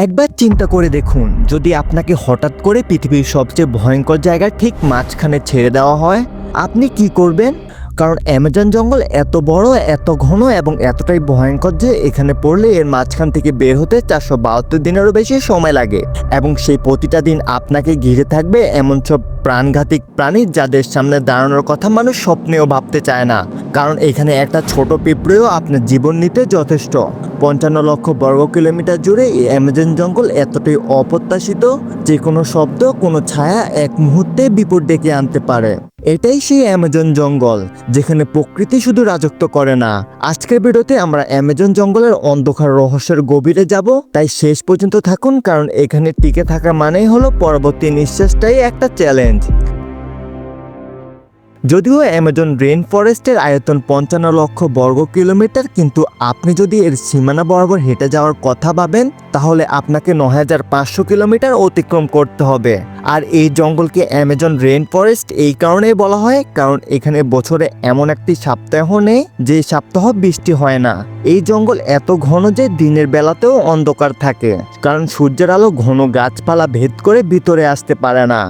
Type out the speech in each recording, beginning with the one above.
একবার চিন্তা করে দেখুন, যদি আপনাকে হঠাৎ করে পৃথিবীর সবচেয়ে ভয়ঙ্কর জায়গার ঠিক মাঝখানে ছেড়ে দেওয়া হয়, আপনি কি করবেন? কারণ অ্যামাজন জঙ্গল এত বড়, এত ঘন এবং এতটাই ভয়ঙ্কর যে এখানে পড়লে এর মাঝখান থেকে বের হতে 472 দিনেরও বেশি সময় লাগে। এবং সেই প্রতিটা দিন আপনাকে ঘিরে থাকবে এমন সব প্রাণঘাতী প্রাণী যাদের সামনে দাঁড়ানোর কথা মানুষ স্বপ্নেও ভাবতে চায় না। কারণ এখানে একটা ছোট পিঁপড়েও আপনার জীবন নিতে যথেষ্ট। 55 লক্ষ বর্গ কিলোমিটার জুড়ে এই অ্যামাজন জঙ্গল এতটাই অপ্রত্যাশিত, যে কোনো শব্দ, কোনো ছায়া এক মুহূর্তে বিপদ ডেকে আনতে পারে। এটাই সেই অ্যামাজন জঙ্গল, যেখানে প্রকৃতি শুধু রাজত্ব করে না। আজকের ভিডিওতে আমরা অ্যামাজন জঙ্গলের অন্ধকার রহস্যের গভীরে যাব, তাই শেষ পর্যন্ত থাকুন, কারণ এখানে টিকে থাকা মানেই হলো পরবর্তী নিঃশ্বাসটাই একটা চ্যালেঞ্জ। যদিও অ্যামাজন রেইন ফরেস্টের আয়তন 55 লক্ষ বর্গ কিলোমিটার, কিন্তু আপনি যদি এর সীমানা বরাবর হেঁটে যাওয়ার কথা ভাবেন, তাহলে আপনাকে 9500 কিলোমিটার অতিক্রম করতে হবে। আর এই জঙ্গলকে অ্যামাজন রেইন ফরেস্ট এই কারণেই বলা হয়, কারণ এখানে বছরে এমন একটি সপ্তাহ নেই যে সপ্তাহ বৃষ্টি হয় না। এই জঙ্গল এত ঘন যে দিনের বেলাতেও অন্ধকার থাকে, কারণ সূর্যের আলো ঘন গাছপালা ভেদ করে ভিতরে আসতে পারে না।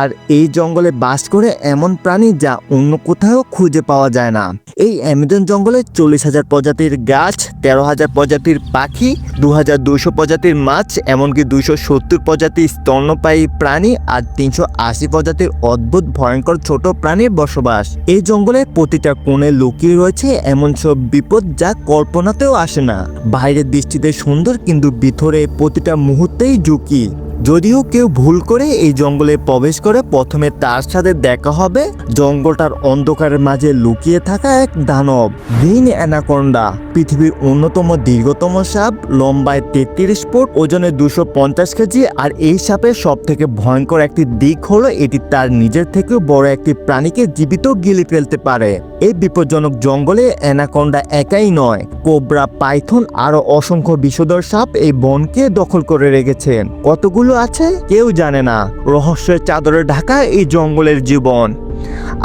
আর এই জঙ্গলে বাস করে এমন প্রাণী যা অন্য কোথাও খুঁজে পাওয়া যায় না। এই অ্যামাজন জঙ্গলে 40,000 প্রজাতির গাছ, 13,000 প্রজাতির পাখি, 2,200 প্রজাতির মাছ, এমনকি 270 প্রজাতির স্তন্যপায়ী প্রাণী আর 380 প্রজাতির অদ্ভুত ভয়ঙ্কর ছোট প্রাণীর বসবাস। এই জঙ্গলের প্রতিটা কোণে লুকিয়ে রয়েছে এমন সব বিপদ যা কল্পনাতেও আসে না। বাইরের দৃষ্টিতে সুন্দর, কিন্তু ভিতরে প্রতিটা মুহূর্তেই ঝুঁকি। যদিও কেউ ভুল করে এই জঙ্গলে প্রবেশ করে, প্রথমে তার সাথে দেখা হবে জঙ্গলটার অন্ধকারের মাঝে লুকিয়ে থাকা এক দানব, গ্রিন অ্যানাকোন্ডা। পৃথিবীর অন্যতম দীর্ঘতম সাপ, লম্বায় 33 ফুট, ওজনে 250 কেজি। আর এই সাপের সব থেকে ভয়ঙ্কর একটি দিক হলো এটি তার নিজের থেকেও বড় একটি প্রাণীকে জীবিত গিলে ফেলতে পারে। এই বিপজ্জনক জঙ্গলে অ্যানাকোন্ডা একাই নয়, কোবরা, পাইথন আরো অসংখ্য বিষধর সাপ এই বনকে দখল করে রেখেছেন। কতগুলো আছে কেউ জানে না। রহস্যের চাদরে ঢাকা এই জঙ্গলের জীবন।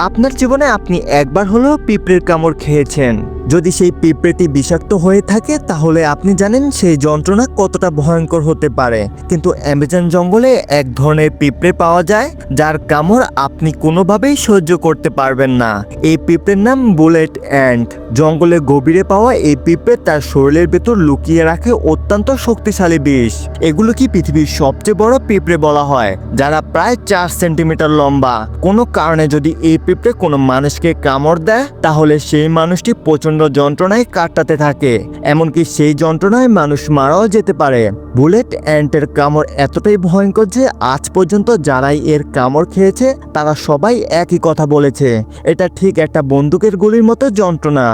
আপনার জীবনে আপনি একবার হলেও পিঁপড়ের কামড় খেয়েছেন। যদি সেই পিঁপড়েটি বিষাক্ত হয়ে থাকে, তাহলে আপনি জানেন সেই যন্ত্রণা কতটা ভয়ঙ্কর হতে পারে। কিন্তু অ্যামাজন জঙ্গলে এক ধরনের পিঁপড়ে পাওয়া যায় যার কামড় আপনি কোনোভাবেই সহ্য করতে পারবেন না। এই পিঁপড়ের নাম বুলেট অ্যান্ট। জঙ্গলে গভীরে পাওয়া এই পিঁপড়ে তার শরীরের ভেতর লুকিয়ে রাখে অত্যন্ত শক্তিশালী বিষ। এগুলো কি পৃথিবীর সবচেয়ে বড় পিঁপড়ে বলা হয়, যারা প্রায় 4 সেন্টিমিটার লম্বা। কোনো কারণে যদি এই পিঁপড়ে কোনো মানুষকে কামড় দেয়, তাহলে সেই মানুষটি প্রচণ্ড যন্ত্রণায় কাটাতে থাকে, এমনকি সেই যন্ত্রণায় মানুষ মারাও যেতে পারে। বুলেট অ্যান্টের কামড় এতটাই ভয়ঙ্কর যে আজ পর্যন্ত যারাই এর কামড় খেয়েছে তারা সবাই একই কথা বলেছে, এটা ঠিক একটা বন্দুকের গুলির মতো যন্ত্রণা।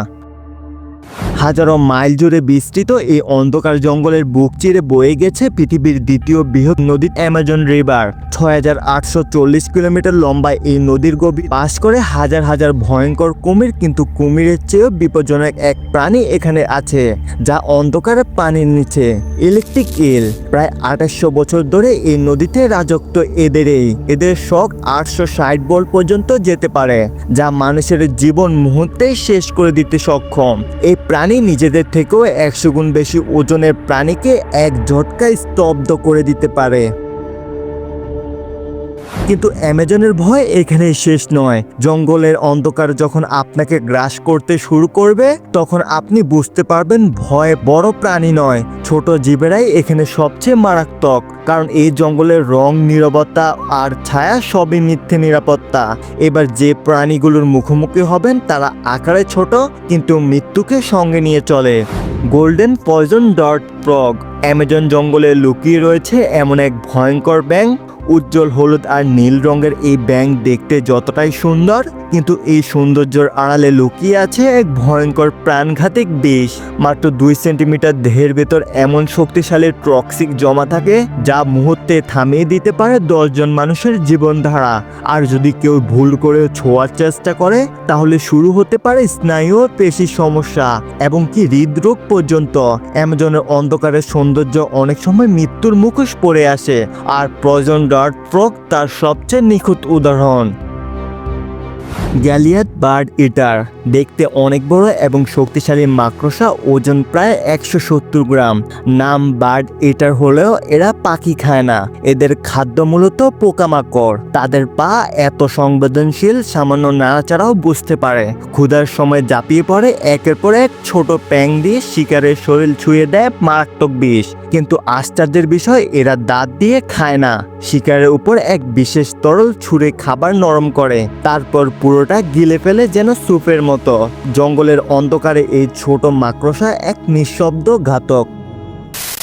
হাজারো মাইল জুড়ে বিস্তৃত এই অন্ধকার জঙ্গলের বুক চিরে বয়ে গেছে পৃথিবীর দ্বিতীয় বৃহৎ নদী অ্যামাজন রিভার। 6,840 কিলোমিটার লম্বা এই নদীর গভীর বাস করে হাজার হাজার ভয়ঙ্কর কুমির, কিন্তু কুমিরের চেয়েও বিপজ্জনক এক প্রাণী এখানে আছে যা অন্ধকারে পানির নিচে, ইলেকট্রিক ইল। প্রায় 2800 বছর ধরে এই নদীতে রাজত্ব এদের শক 860 ভোল্ট পর্যন্ত যেতে পারে, যা মানুষের জীবন মুহূর্তেই শেষ করে দিতে সক্ষম। এই প্রাণী নিজেদের থেকেও 100 গুণ বেশি ওজনের প্রাণীকে এক ঝটকায় স্তব্ধ করে দিতে পারে। কিন্তু অ্যামাজনের ভয় এখানেই শেষ নয়। জঙ্গলের অন্ধকার যখন আপনাকে গ্রাস করতে শুরু করবে, তখন আপনি বুঝতে পারবেন ভয় বড় প্রাণী নয়, ছোট জীবেরাই এখানে সবচেয়ে মারাত্মক। কারণ এই জঙ্গলের রং, নীরবতা আর ছায়া সবই মিথ্যে নিরাপত্তা। এবার যে প্রাণীগুলোর মুখোমুখি হবেন তারা আকারে ছোট, কিন্তু মৃত্যুকে সঙ্গে নিয়ে চলে। Golden poison dart frog. Amazon জঙ্গলে লুকিয়ে রয়েছে এমন এক ভয়ঙ্কর ব্যাঙ। উজ্জ্বল হলুদ আর নীল রঙের এই ব্যাঙ দেখতে যতটাই সুন্দর, কিন্তু এই সৌন্দর্যের আড়ালে লুকিয়ে আছে এক ভয়ঙ্কর প্রাণঘাতক বিষ। মাত্র 2 সেন্টিমিটার দেহের ভেতর এমন শক্তিশালী টক্সিক জমা থাকে যা মুহূর্তে থামিয়ে দিতে পারে 10 জন মানুষের জীবনধারা। আর যদি কেউ ভুল করে ছোঁয়ার চেষ্টা করে, তাহলে শুরু হতে পারে স্নায়ু ও পেশির সমস্যা, এবং কি হৃদরোগ পর্যন্ত। অ্যামাজনের অন্ধকারের সৌন্দর্য অনেক সময় মৃত্যুর মুখোশ পড়ে আসে, আর পয়জন ডার্ট ফ্রগ তার সবচেয়ে নিখুঁত উদাহরণ। গ্যালিয়াড বার্ড ইটার দেখতে অনেক বড় এবং শক্তিশালী মাকড়সা, ওজন প্রায় 170 গ্রাম। নাম বার্ড ইটার হলেও এরা পাখি খায় না, এদের খাদ্য মূলত পোকামাকড়। তাদের পা এত সংবেদনশীল, সামান্য নাড়াচাড়াও বুঝতে পারে। ক্ষুধার সময় ঝাঁপিয়ে পড়ে, একের পর এক ছোট প্যাং দিয়ে শিকারের শরীর ছুঁয়ে দেয় মারাত্মক বিষ। কিন্তু আশ্চর্যের বিষয়, এরা দাঁত দিয়ে খায় না, শিকারের উপর এক বিশেষ তরল ছুঁড়ে খাবার নরম করে, তারপর পুরোটা গিলে ফেলে যেন স্যুপের মতো। জঙ্গলের অন্ধকারে এই ছোট মাকড়সা এক নিঃশব্দ ঘাতক।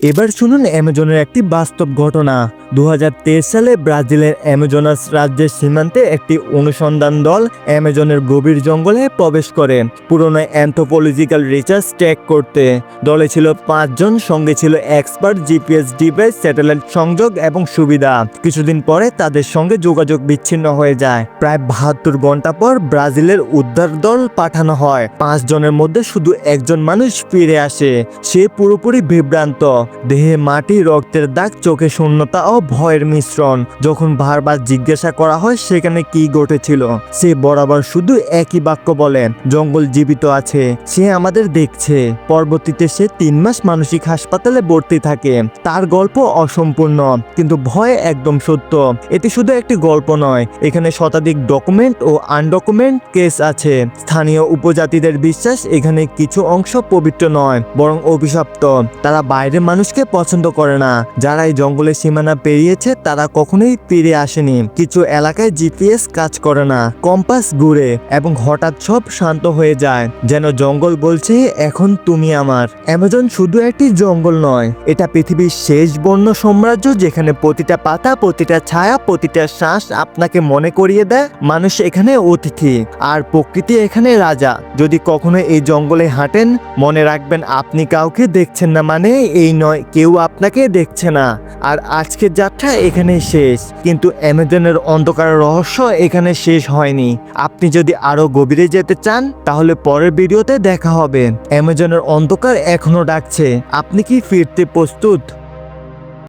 এবার শুনুন অ্যামাজনের একটি বাস্তব ঘটনা। 2023 সালে ব্রাজিলের অ্যামাজনাস রাজ্যের সীমান্তে একটি অনুসন্ধান দল অ্যামাজনের গভীর জঙ্গলে প্রবেশ করে পুরনো অ্যানথ্রোপোলজিক্যাল রিসার্চ ট্র্যাক করতে। দলে ছিল 5 জন, সঙ্গে ছিল এক্সপার্ট, জিপিএস ডিভাইস, স্যাটেলাইট সংযোগ এবং সুবিধা। কিছুদিন পরে তাদের সঙ্গে যোগাযোগ বিচ্ছিন্ন হয়ে যায়। প্রায় 72 ঘন্টা পর ব্রাজিলের উদ্ধার দল পাঠানো হয়। 5 জনের মধ্যে শুধু একজন মানুষ ফিরে আসে। সে পুরোপুরি বিভ্রান্ত, দেহে মাটি, রক্তের দাগ, চোখে শূন্যতা ও ভয়ের মিশ্রণ। যখন বারবার জিজ্ঞাসা করা হয় সেখানে কি ঘটেছিল, সে বরাবর শুধু একই বাক্য বলে, জঙ্গল জীবিত আছে, সে আমাদের দেখছে। পরবর্তীতে সে 3 মাস মানসিক হাসপাতালে ভর্তি থাকে। তার গল্প অসম্পূর্ণ, কিন্তু ভয় একদম সত্য। এটি শুধু একটি গল্প নয়, এখানে শতাধিক ডকুমেন্ট ও আনডকুমেন্ট কেস আছে। স্থানীয় উপজাতিদের বিশ্বাস এখানে কিছু অংশ পবিত্র নয়, বরং অভিশপ্ত। তারা বাইরের মানুষকে পছন্দ করে না। যারা এই জঙ্গলের সীমানা পেরিয়েছে তারা কখনোই ফিরে আসেনি। কিছু এলাকায় জিপিএস কাজ করে না, কম্পাস ঘুরে, এবং হঠাৎ সব শান্ত হয়ে যায়, যেন জঙ্গল বলছে এখন তুমি আমার। অ্যামাজন শুধু একটি জঙ্গল নয়, এটা পৃথিবীর শেষ বন্য সাম্রাজ্য, যেখানে প্রতিটা পাতা, প্রতিটা ছায়া, প্রতিটা শ্বাস আপনাকে মনে করিয়ে দেয় মানুষ এখানে অতিথি আর প্রকৃতি এখানে রাজা। যদি কখনো এই জঙ্গলে হাঁটেন, মনে রাখবেন আপনি কাউকে দেখছেন না মানে এই নয় কেউ আপনাকে দেখছে না। আর আজকের যাত্রা এখানে শেষ, কিন্তু অ্যামাজনের অন্ধকার রহস্য এখানে শেষ হয়নি। আপনি যদি আরো গভীরে যেতে চান তাহলে পরের ভিডিওতে দেখা হবে। অ্যামাজনের অন্ধকার এখনো ডাকছে, আপনি কি ফিরতে প্রস্তুত?